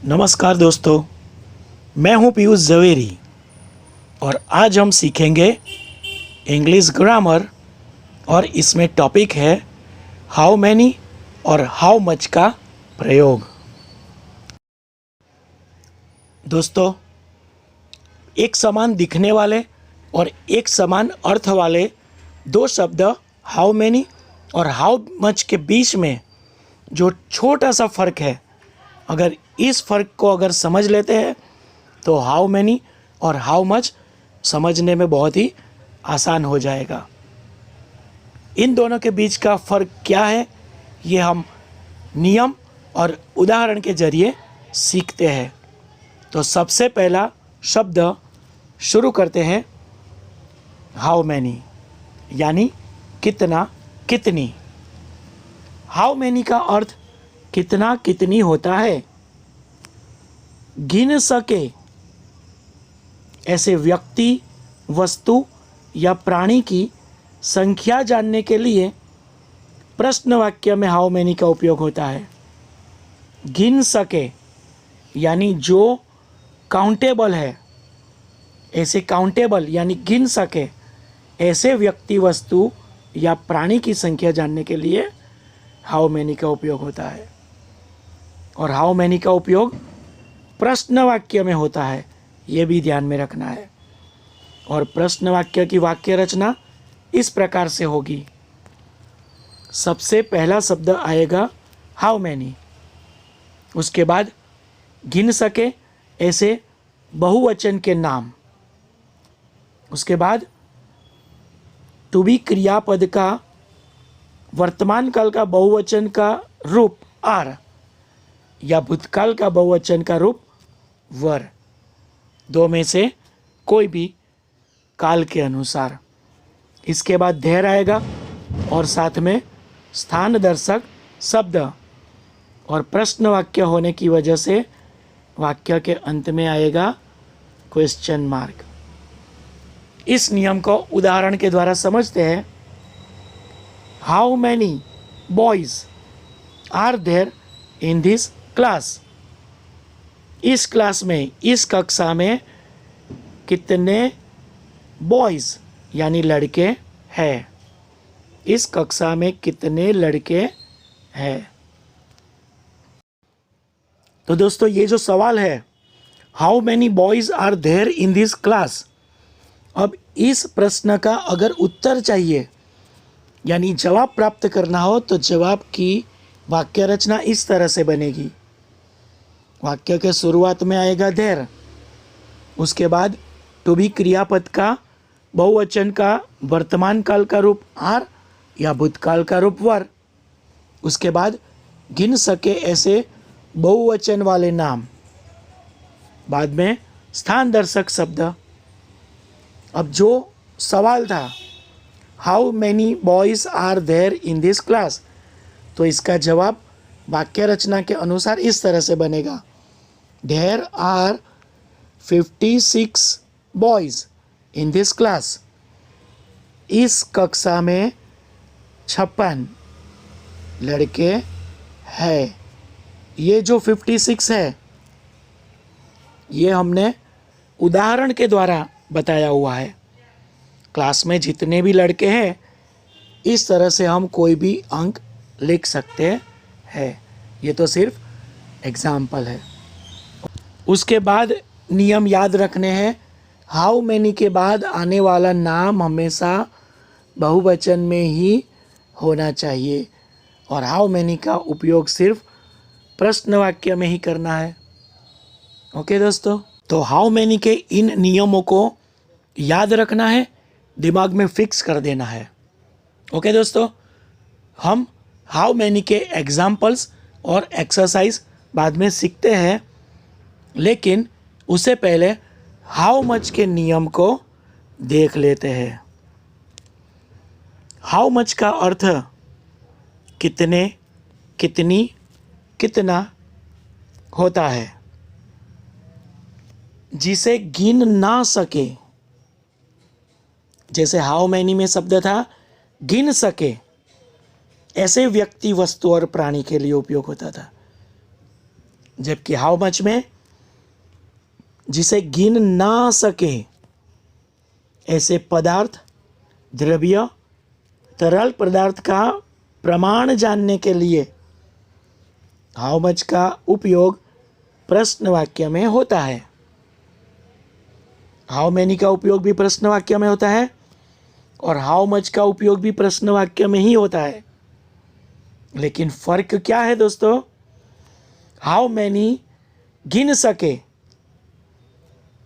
नमस्कार दोस्तों, मैं हूं पीयूष जवेरी और आज हम सीखेंगे इंग्लिश ग्रामर। और इसमें टॉपिक है हाउ मैनी और हाउ मच का प्रयोग। दोस्तों, एक समान दिखने वाले और एक समान अर्थ वाले दो शब्द हाउ मैनी और हाउ मच के बीच में जो छोटा सा फ़र्क है, अगर इस फ़र्क को अगर समझ लेते हैं तो हाउ मैनी और हाउ मच समझने में बहुत ही आसान हो जाएगा। इन दोनों के बीच का फ़र्क क्या है, ये हम नियम और उदाहरण के ज़रिए सीखते हैं। तो सबसे पहला शब्द शुरू करते हैं हाउ मैनी, यानी कितना, कितनी। हाउ मैनी का अर्थ कितना, कितनी होता है। गिन सके ऐसे व्यक्ति, वस्तु या प्राणी की संख्या जानने के लिए प्रश्न वाक्य में हाउ मैनी का उपयोग होता है। गिन सके यानी जो काउंटेबल है, ऐसे काउंटेबल यानी गिन सके ऐसे व्यक्ति, वस्तु या प्राणी की संख्या जानने के लिए हाउ मैनी का उपयोग होता है। और हाउ मैनी का उपयोग प्रश्न वाक्य में होता है, ये भी ध्यान में रखना है। और प्रश्न वाक्य की वाक्य रचना इस प्रकार से होगी। सबसे पहला शब्द आएगा हाउ मैनी, उसके बाद गिन सके ऐसे बहुवचन के नाम, उसके बाद टू बी क्रियापद का वर्तमान काल का बहुवचन का रूप आर या भूतकाल का बहुवचन का रूप वर, दो में से कोई भी काल के अनुसार। इसके बाद देर आएगा और साथ में स्थान दर्शक शब्द, और प्रश्न वाक्य होने की वजह से वाक्य के अंत में आएगा क्वेश्चन मार्क। इस नियम को उदाहरण के द्वारा समझते हैं। How many boys are there in this class. इस क्लास में, इस कक्षा में कितने बॉयज यानी लड़के हैं। इस कक्षा में कितने लड़के हैं। तो दोस्तों, ये जो सवाल है how many boys are there in this class, अब इस प्रश्न का अगर उत्तर चाहिए यानी जवाब प्राप्त करना हो तो जवाब की वाक्य रचना इस तरह से बनेगी। वाक्य के शुरुआत में आएगा देर, उसके बाद टू बी क्रियापद का बहुवचन का वर्तमान काल का रूप आर या भूतकाल का रूप वर, उसके बाद गिन सके ऐसे बहुवचन वाले नाम, बाद में स्थान दर्शक शब्द। अब जो सवाल था how many boys are there in this class, तो इसका जवाब वाक्य रचना के अनुसार इस तरह से बनेगा। There are 56 boys in this class. इस कक्षा में 56 लड़के हैं। ये जो 56 है, ये हमने उदाहरण के द्वारा बताया हुआ है। क्लास में जितने भी लड़के हैं, इस तरह से हम कोई भी अंक लिख सकते हैं। ये तो सिर्फ एग्जाम्पल है। उसके बाद नियम याद रखने हैं। हाउ मैनी के बाद आने वाला नाम हमेशा बहुवचन में ही होना चाहिए और हाउ मैनी का उपयोग सिर्फ प्रश्न वाक्य में ही करना है। ओके दोस्तों, तो हाउ मैनी के इन नियमों को याद रखना है, दिमाग में फिक्स कर देना है। ओके दोस्तों, हम हाउ मैनी के एग्जाम्पल्स और एक्सरसाइज बाद में सीखते हैं, लेकिन उससे पहले हाउ मच के नियम को देख लेते हैं। हाउ मच का अर्थ कितने, कितनी, कितना होता है। जिसे गिन ना सके, जैसे हाउ मैनी में शब्द था गिन सके, ऐसे व्यक्ति, वस्तु और प्राणी के लिए उपयोग होता था। जबकि हाउ मच में जिसे गिन ना सके ऐसे पदार्थ, द्रव्य, तरल पदार्थ का प्रमाण जानने के लिए हाउ मच का उपयोग प्रश्न वाक्य में होता है। हाउ मैनी का उपयोग भी प्रश्न वाक्य में होता है और हाउ मच का उपयोग भी प्रश्न वाक्य में ही होता है। लेकिन फर्क क्या है दोस्तों? हाउ मैनी गिन सके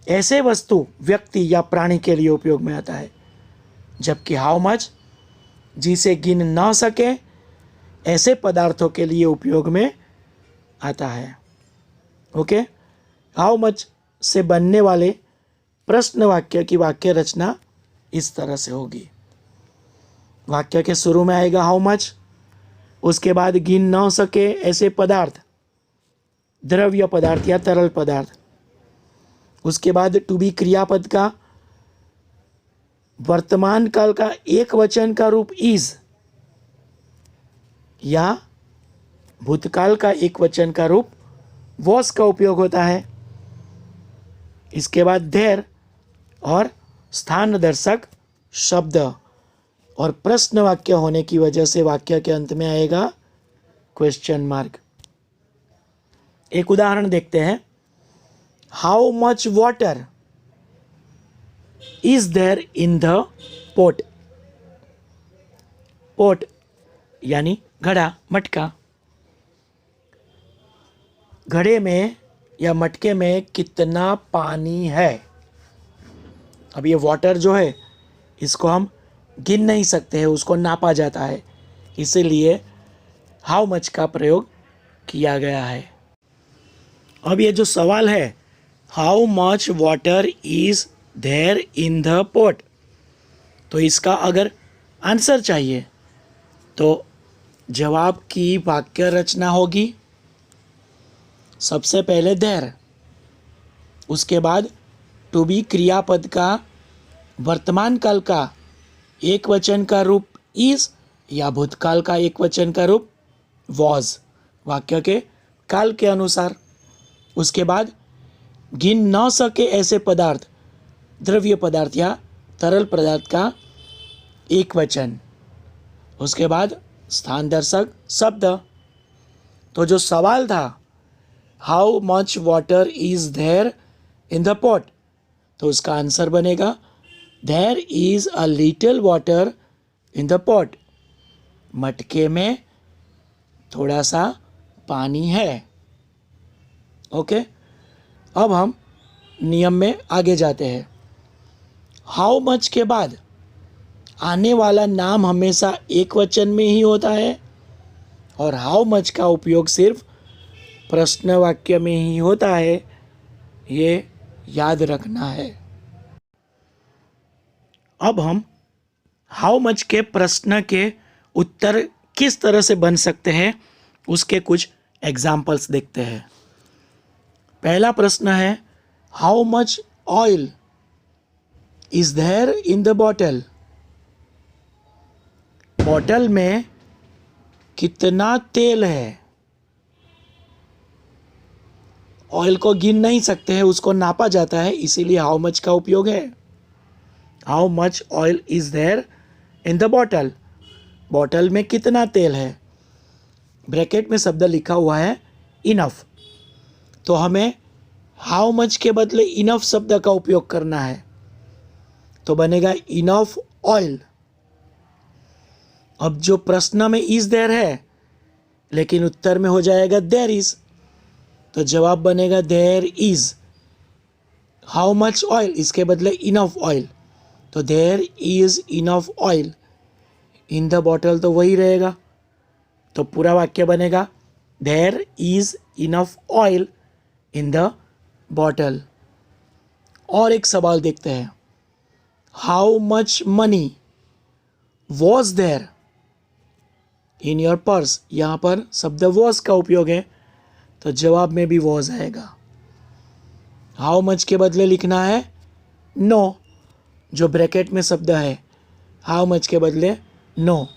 ऐसे वस्तु, व्यक्ति या प्राणी के लिए उपयोग में आता है, जबकि हाउ मच जिसे गिन ना सके ऐसे पदार्थों के लिए उपयोग में आता है। ओके, हाउ मच से बनने वाले प्रश्न वाक्य की वाक्य रचना इस तरह से होगी। वाक्य के शुरू में आएगा हाउ मच, उसके बाद गिन ना सके ऐसे पदार्थ, द्रव्य पदार्थ या तरल पदार्थ, उसके बाद टू बी क्रियापद का वर्तमान काल का एक वचन का रूप इज या भूतकाल का एक वचन का रूप वॉस का उपयोग होता है। इसके बाद देर और स्थान दर्शक शब्द और प्रश्न वाक्य होने की वजह से वाक्य के अंत में आएगा क्वेश्चन मार्क। एक उदाहरण देखते हैं। How much water is there in the pot. Pot यानी घड़ा, मटका। घड़े में या मटके में कितना पानी है? अब ये वाटर जो है इसको हम गिन नहीं सकते हैं, उसको नापा जाता है, इसीलिए हाउ मच का प्रयोग किया गया है। अब ये जो सवाल है how much water is there in the pot, तो इसका अगर आंसर चाहिए तो जवाब की वाक्य रचना होगी। सबसे पहले देयर, उसके बाद टू बी क्रियापद का वर्तमान काल का एक वचन का रूप इज या भूतकाल का एक वचन का रूप वॉज, वाक्य के काल के अनुसार। उसके बाद गिन न सके ऐसे पदार्थ, द्रव्य पदार्थ या तरल पदार्थ का एक वचन। उसके बाद स्थान दर्शक शब्द। तो जो सवाल था how much water is there in the pot, तो उसका आंसर बनेगा there is a little water in the pot. मटके में थोड़ा सा पानी है। ओके, अब हम नियम में आगे जाते हैं। हाउ मच के बाद आने वाला नाम हमेशा एक वचन में ही होता है और हाउ मच का उपयोग सिर्फ प्रश्न वाक्य में ही होता है, ये याद रखना है। अब हम हाउ मच के प्रश्न के उत्तर किस तरह से बन सकते हैं उसके कुछ एग्जाम्पल्स देखते हैं। पहला प्रश्न है how much oil is there in the bottle. Bottle में कितना तेल है? ऑयल को गिन नहीं सकते हैं, उसको नापा जाता है, इसीलिए हाउ मच का उपयोग है। How much oil is there in the bottle. Bottle में कितना तेल है? ब्रैकेट में शब्द लिखा हुआ है इनफ, तो हमें हाउ मच के बदले इनफ शब्द का उपयोग करना है, तो बनेगा इनफ ऑयल। अब जो प्रश्न में इज देयर है लेकिन उत्तर में हो जाएगा देयर इज, तो जवाब बनेगा there is how much oil, इसके बदले इनफ ऑयल, तो there is enough oil in the bottle, तो वही रहेगा। तो पूरा वाक्य बनेगा there is enough oil in the bottle. और एक सवाल देखते हैं। How much money was there in your purse. यहाँ पर शब्द वॉज का उपयोग है, तो जवाब में भी वॉज आएगा। हाउ मच के बदले लिखना है नो, जो ब्रैकेट में शब्द है हाउ मच के बदले नो,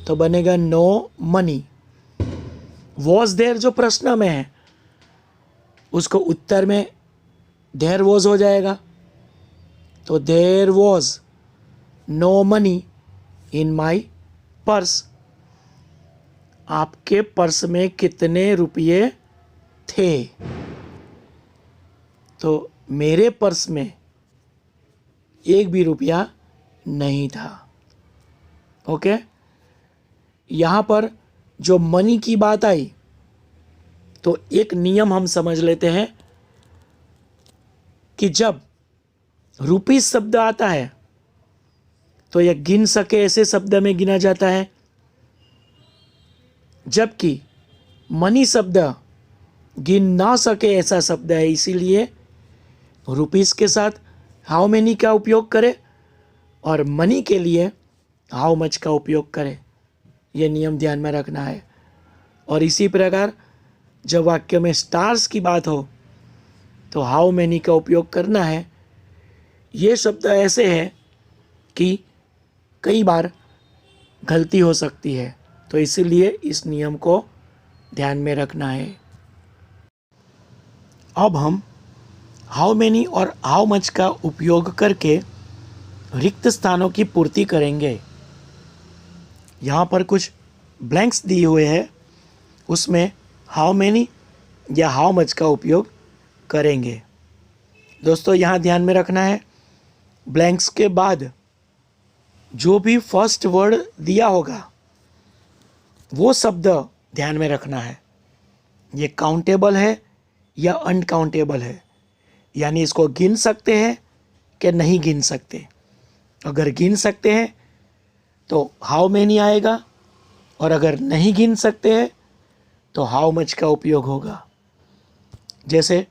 तो बनेगा नो मनी। वॉज देयर जो प्रश्न में है उसको उत्तर में देयर वॉज हो जाएगा। तो there was no money in my purse. आपके पर्स में कितने रुपये थे? तो मेरे पर्स में एक भी रुपया नहीं था। ओके, यहाँ पर जो मनी की बात आई तो एक नियम हम समझ लेते हैं कि जब रुपीस शब्द आता है तो यह गिन सके ऐसे शब्द में गिना जाता है, जबकि मनी शब्द गिन ना सके ऐसा शब्द है। इसीलिए रुपीस के साथ हाउ मेनी का उपयोग करें और मनी के लिए हाउ मच का उपयोग करें। यह नियम ध्यान में रखना है। और इसी प्रकार जब वाक्य में स्टार्स की बात हो तो हाउ मेनी का उपयोग करना है। ये शब्द ऐसे हैं कि कई बार गलती हो सकती है, तो इसीलिए इस नियम को ध्यान में रखना है। अब हम हाउ मेनी और हाउ मच का उपयोग करके रिक्त स्थानों की पूर्ति करेंगे। यहाँ पर कुछ ब्लैंक्स दिए हुए हैं, उसमें हाउ मेनी या हाउ मच का उपयोग करेंगे। दोस्तों यहाँ ध्यान में रखना है, ब्लैंक्स के बाद जो भी फर्स्ट वर्ड दिया होगा वो शब्द ध्यान में रखना है। ये काउंटेबल है या अनकाउंटेबल है, यानी इसको गिन सकते हैं कि नहीं गिन सकते। अगर गिन सकते हैं तो हाउ मेनी आएगा, और अगर नहीं गिन सकते हैं तो हाउ मच का उपयोग होगा। जैसे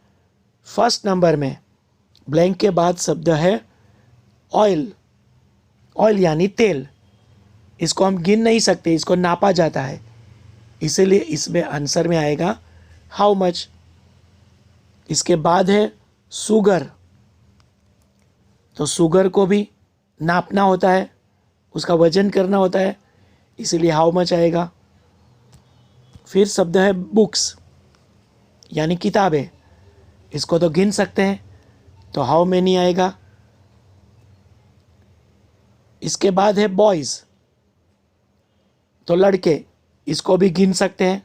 फर्स्ट नंबर में ब्लैंक के बाद शब्द है ऑयल। ऑयल यानी तेल, इसको हम गिन नहीं सकते, इसको नापा जाता है, इसीलिए इसमें आंसर में आएगा हाउ मच। इसके बाद है शुगर, तो शुगर को भी नापना होता है, उसका वजन करना होता है, इसीलिए हाउ मच आएगा। फिर शब्द है बुक्स यानी किताबें, इसको तो गिन सकते हैं, तो हाउ मेनी आएगा। इसके बाद है बॉयज़, तो लड़के, इसको भी गिन सकते हैं।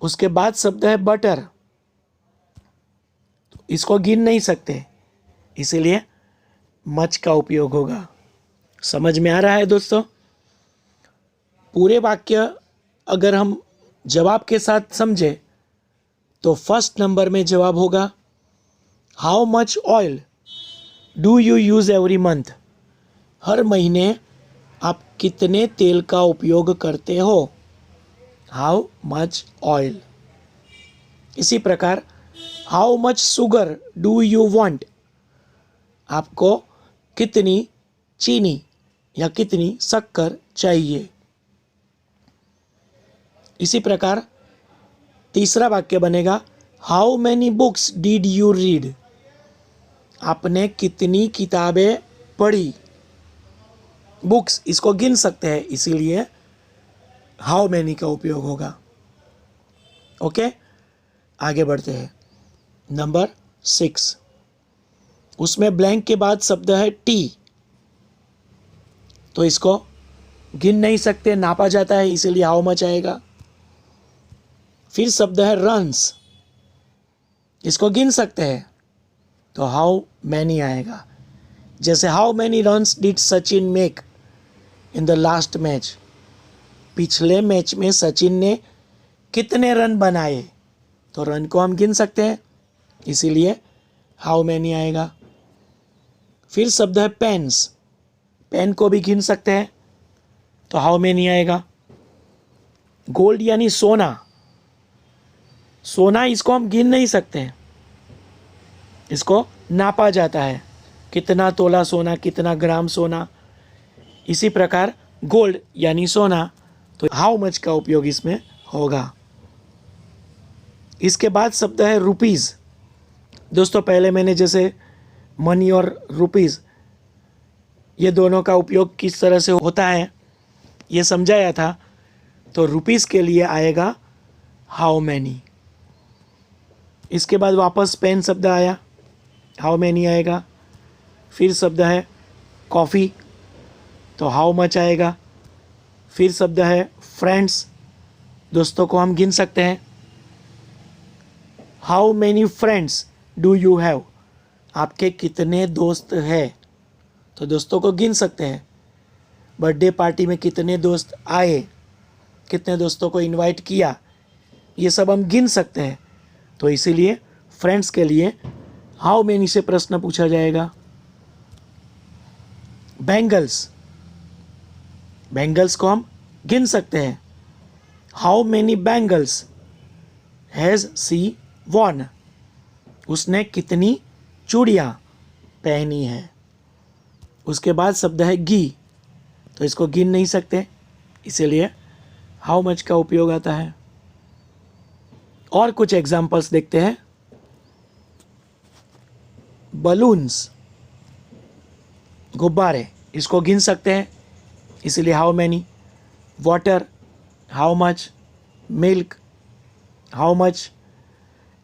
उसके बाद शब्द है बटर, तो इसको गिन नहीं सकते, इसीलिए मच का उपयोग होगा। समझ में आ रहा है दोस्तों? पूरे वाक्य अगर हम जवाब के साथ समझे तो फर्स्ट नंबर में जवाब होगा how much oil do you use every month. हर महीने आप कितने तेल का उपयोग करते हो? How much oil. इसी प्रकार how much sugar do you want, आपको कितनी चीनी या कितनी शक्कर चाहिए। इसी प्रकार तीसरा वाक्य बनेगा how many books did you read, आपने कितनी किताबें पढ़ी। बुक्स इसको गिन सकते हैं, इसीलिए हाउ मैनी का उपयोग होगा। ओके, आगे बढ़ते हैं। नंबर 6, उसमें ब्लैंक के बाद शब्द है टी, तो इसको गिन नहीं सकते, नापा जाता है, इसीलिए हाउ मच आएगा। फिर शब्द है रन्स, इसको गिन सकते हैं, तो हाउ मैनी आएगा। जैसे how many runs did Sachin make in the last match, पिछले मैच में सचिन ने कितने रन बनाए, तो रन को हम गिन सकते हैं, इसीलिए हाउ मैनी आएगा। फिर शब्द है पेन्स, पेन को भी गिन सकते हैं, तो हाउ मैनी आएगा। गोल्ड यानी सोना, सोना इसको हम गिन नहीं सकते, इसको नापा जाता है, कितना तोला सोना, कितना ग्राम सोना। इसी प्रकार गोल्ड यानी सोना, तो हाउ मच का उपयोग इसमें होगा। इसके बाद शब्द है रुपीज़। दोस्तों पहले मैंने जैसे मनी और रुपीज़ ये दोनों का उपयोग किस तरह से होता है ये समझाया था, तो रुपीज़ के लिए आएगा हाउ मैनी। इसके बाद वापस पेन शब्द आया, हाउ मैनी आएगा। फिर शब्द है कॉफ़ी, तो हाउ मच आएगा। फिर शब्द है फ्रेंड्स, दोस्तों को हम गिन सकते हैं। How many friends do you have, आपके कितने दोस्त हैं, तो दोस्तों को गिन सकते हैं। बर्थडे पार्टी में कितने दोस्त आए, कितने दोस्तों को इनवाइट किया, ये सब हम गिन सकते हैं। तो इसीलिए फ्रेंड्स के लिए हाउ मैनी से प्रश्न पूछा जाएगा। बैंगल्स, बैंगल्स को हम गिन सकते हैं। How many bangles has she worn, उसने कितनी चूड़ियाँ पहनी है। उसके बाद शब्द है घी, तो इसको गिन नहीं सकते, इसीलिए हाउ मच का उपयोग आता है। और कुछ एग्जाम्पल्स देखते हैं। बलून्स, गुब्बारे, इसको गिन सकते हैं, इसीलिए how many. Water, how much. Milk, how much.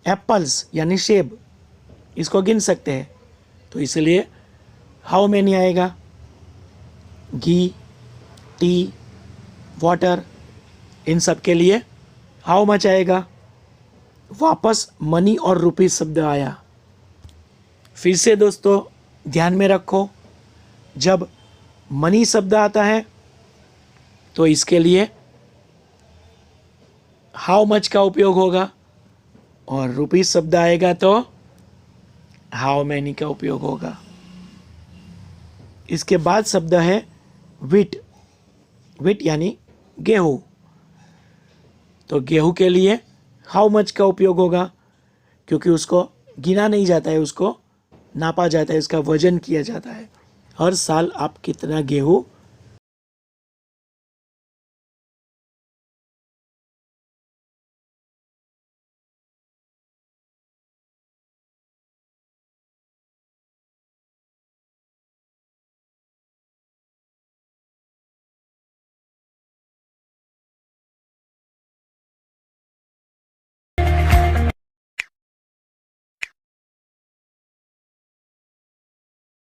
Apples यानी सेब, इसको गिन सकते हैं, तो इसलिए हाउ मैनी आएगा। घी, टी, वाटर, इन सब के लिए हाउ मच आएगा। वापस मनी और रुपीस शब्द आया। फिर से दोस्तों ध्यान में रखो, जब मनी शब्द आता है तो इसके लिए हाउ मच का उपयोग होगा, और रुपीस शब्द आएगा तो हाउ मैनी का उपयोग होगा। इसके बाद शब्द है विट, विट यानी गेहूँ, तो गेहूँ के लिए हाउ मच का उपयोग होगा, क्योंकि उसको गिना नहीं जाता है, उसको नापा जाता है, इसका वजन किया जाता है। हर साल आप कितना गेहूँ